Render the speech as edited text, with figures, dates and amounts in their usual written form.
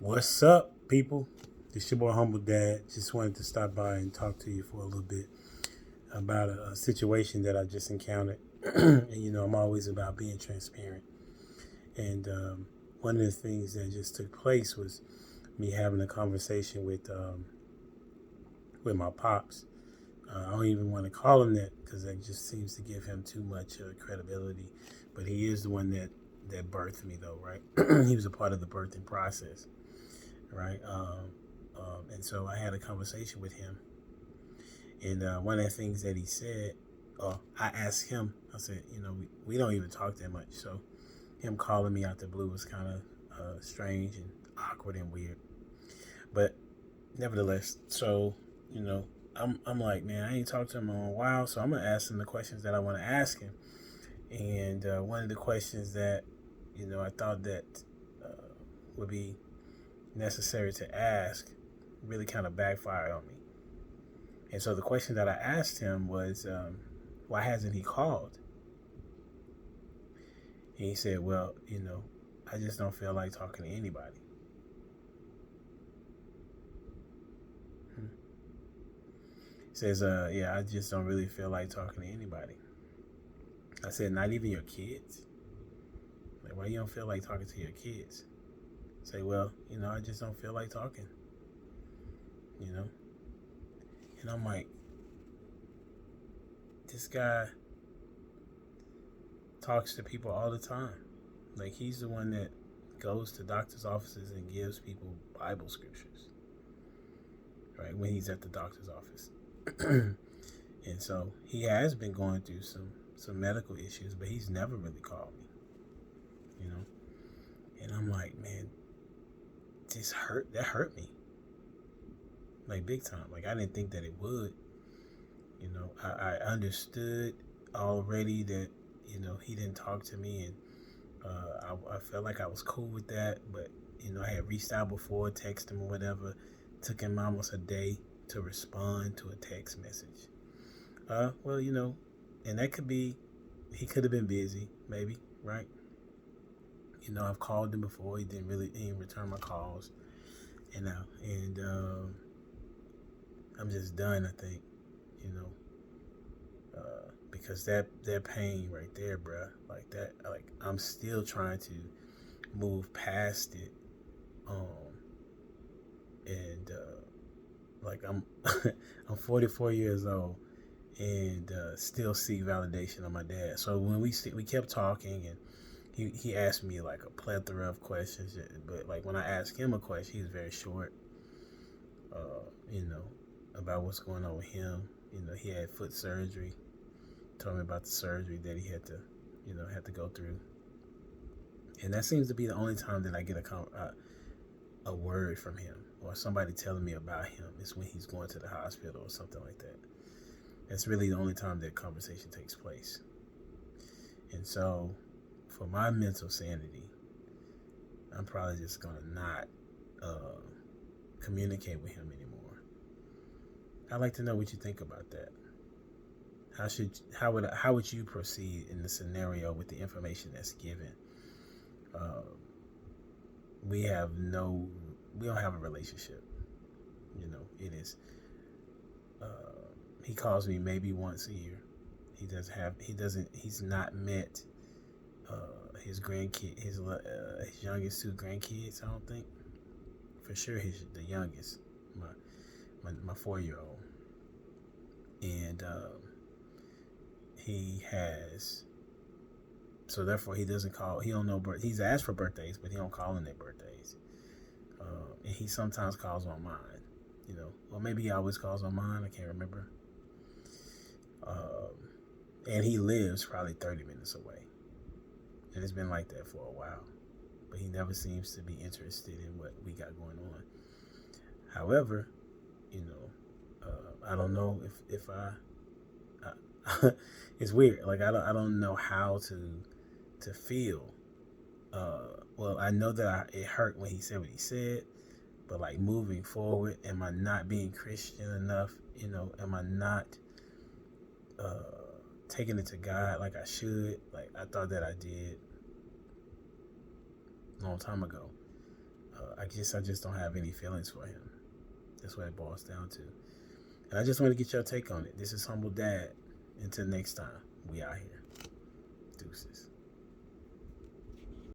What's up, people? This your boy Humble Dad. Just wanted to stop by and talk to you for a little bit about a situation that I just encountered. And I'm always about being transparent. And one of the things that just took place was me having a conversation with my pops. I don't even want to call him that because that just seems to give him too much credibility. But he is the one that birthed me, though, right? He was a part of the birthing process, right? And so I had a conversation with him, and one of the things that he said, I asked him. I said, we don't even talk that much, so him calling me out the blue was kind of strange and awkward and weird. But nevertheless, so I'm like, man, I ain't talked to him in a while, so I'm gonna ask him the questions that I want to ask him. And one of the questions that I thought that would be necessary to ask really kind of backfired on me. And so the question that I asked him was, why hasn't he called? And he said, well, I just don't feel like talking to anybody. He says, yeah, I just don't really feel like talking to anybody. I said, not even your kids? Like, why you don't feel like talking to your kids? Say, well, I just don't feel like talking. And I'm like, this guy talks to people all the time. Like, he's the one that goes to doctor's offices and gives people Bible scriptures, right, when he's at the doctor's office. And so he has been going through some medical issues, but he's never really called me, And I'm like, man, that hurt me. Like, big time. Like, I didn't think that it would. I understood already that, he didn't talk to me, and I felt like I was cool with that, but, I had reached out before, texted him or whatever. Took him almost a day to respond to a text message. Well, and that could be, he could have been busy, maybe, right? I've called him before. He didn't return my calls, and I'm just done, I think, because that pain right there, bruh, like that, like I'm still trying to move past it, and like I'm 44 years old and still seek validation on my dad. So when we kept talking, and he asked me like a plethora of questions, but like when I asked him a question, he was very short. About what's going on with him. He had foot surgery. Told me about the surgery that he had to go through. And that seems to be the only time that I get a word from him, or somebody telling me about him, is when he's going to the hospital or something like that. That's really the only time that conversation takes place. And so, for my mental sanity, I'm probably just gonna not communicate with him anymore. I'd like to know what you think about that. How would you proceed in the scenario with the information that's given? We don't have a relationship. It is. He calls me maybe once a year. He's not met his grandkid, his youngest two grandkids. I don't think, for sure, the youngest, my 4-year-old, and he has. So therefore, he doesn't call. He don't know. He's asked for birthdays, but he don't call in their birthdays. And he sometimes calls on mine. Well, maybe he always calls on mine. I can't remember. And he lives probably 30 minutes away, and it's been like that for a while. But he never seems to be interested in what we got going on. However, I don't know if it's weird. Like, I don't know how to feel. Well, I know that it hurt when he said what he said, but like moving forward, am I not being Christian enough? Am I not taking it to God like I should? Like, I thought that I did a long time ago. I just don't have any feelings for him. That's what it boils down to. And I just want to get your take on it. This is Humble Dad. Until next time, we out here. Deuces.